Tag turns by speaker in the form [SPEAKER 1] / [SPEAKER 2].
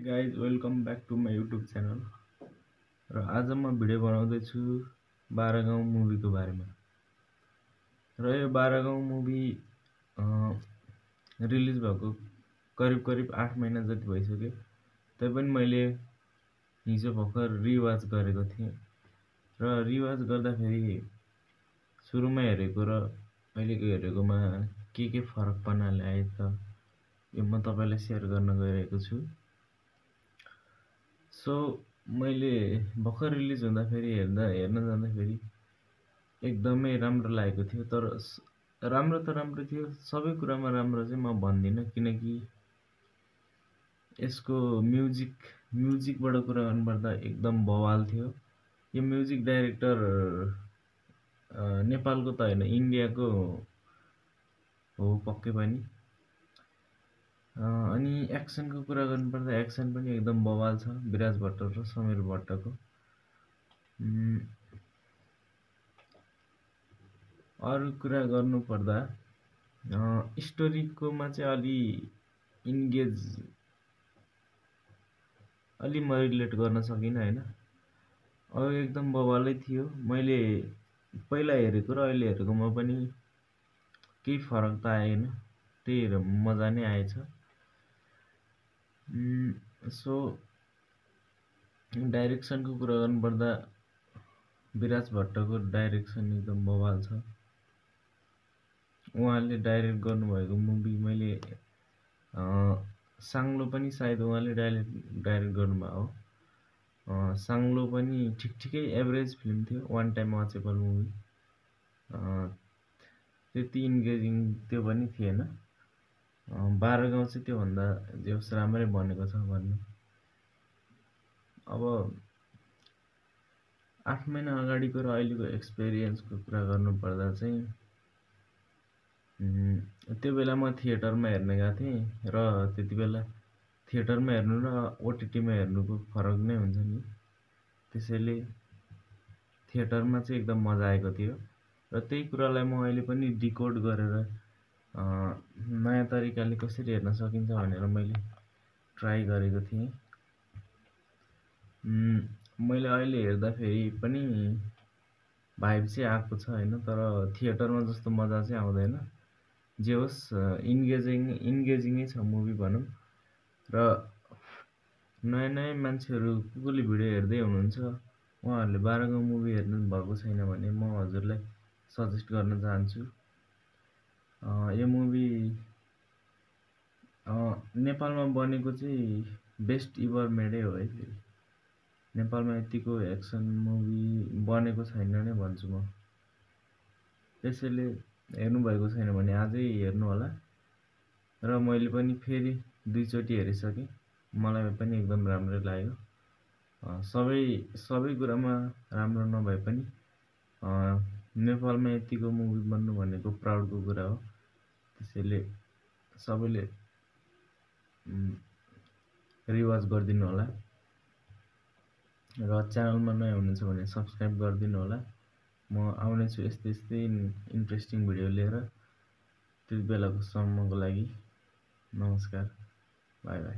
[SPEAKER 1] Guys welcome back to my YouTube channel. र आज म भिडियो बनाउँदैछु 12 गाउँ मुभीको बारेमा। र यो 12 गाउँ मुभी रिलिज भएको करिब 8 महिना जति भइसक्यो। तैपनि मैले हिजो भर्खर रिवाच गरेको थिएँ। र रिवाच गर्दाखेरि सुरुमा हेरेको र अहिलेको हेरेकोमा के फरकपना ल्याएछ यो म तपाईलाई सेयर गर्न गइरहेको छु। सो मैले भर्खर रिलिज हुँदाखेरि हेर्न जाँदाखेरि एकदमै राम्रो लागेको थियो। तर राम्रो त राम्रो थियो, सबै कुरामा राम्रो चाहिँ म भन्दिनँ, किनकि यसको म्युजिकबाट कुरा गर्नुपर्दा एकदम बवाल थियो। यो म्युजिक डाइरेक्टर नेपालको त हैन, इन्डियाको हो पक्कै पनि। अनि एक्सनको कुरा गर्नुपर्दा एक्सन पनि एकदम बवाल छ, विराज भट्ट र समीर भट्टको। अरु कुरा गर्नुपर्दा स्टोरीकोमा चाहिँ अलि म रिलेट गर्न सकिनँ हैन। अब एकदम बवालै थियो। मैले पहिला हेरेको र अहिले हेरेकोमा पनि केही फरक त आएन, त्यही हेरेर मजा नै आएछ। सो डाइरेक्सनको कुरा गर्नुपर्दा विराज भट्टको डाइरेक्सन एकदम बवाल छ। उहाँले डाइरेक्ट गर्नुभएको मुभी मैले साङ्लो पनि सायद उहाँले डाइरेक्ट गर्नुभएको हो। साङ्लो पनि ठिकै एभरेज फिल्म थियो, वान टाइम वाचेबल मुभी। त्यति इन्गेजिङ त्यो पनि थिएन। 12 गाउँ चाहिँ त्योभन्दा जेहोस् राम्रै बनेको छ भन्ने। अब 8 महिना अगाडिको र अहिलेको एक्सपिरियन्सको कुरा गर्नुपर्दा चाहिँ त्यो बेला म थिएटरमा हेर्न गएको थिएँ र त्यति बेला थिएटरमा हेर्नु र ओटिटीमा हेर्नुको फरक नै हुन्छ नि। त्यसैले थिएटरमा चाहिँ एकदम मजा आएको थियो र त्यही कुरालाई म अहिले पनि डिकोड गरेर नयाँ तरिकाले कसरी हेर्न सकिन्छ भनेर मैले ट्राई गरेको थिएँ। मैले अहिले हेर्दाखेरि पनि भाइब चाहिँ आएको छ हैन, तर थिएटरमा जस्तो मजा चाहिँ आउँदैन। जे होस् इन्गेजिङै छ मुभी भनौँ। र नयाँ मान्छेहरू कसले भिडियो हेर्दै हुनुहुन्छ, उहाँहरूले 12 गाउँ मुभी हेर्नु भएको छैन भने म हजुरलाई सजेस्ट गर्न चाहन्छु। यो मुभी नेपालमा बनेको चाहिँ बेस्ट इभर मेडै हो है। फेरि नेपालमा यतिको एक्सन मुभी बनेको छैन नै भन्छु म। त्यसैले हेर्नुभएको छैन भने आजै हेर्नु होला। र मैले पनि फेरि 2 चोटि हेरिसकेँ, मलाई पनि एकदम राम्रो लाग्यो। सबै कुरामा राम्रो नभए पनि नेपालमा यतिको मुभी बन्नु भनेको प्राउडको कुरा हो। त्यसैले सबैले रिवाच गरिदिनु होला र च्यानलमा नयाँ हुनुहुन्छ भने सब्स्क्राइब गरिदिनु होला। म आउने छु यस्तै इन्ट्रेस्टिङ भिडियो लिएर। त्यति बेलाको सम्मको लागि नमस्कार, बाई बाई।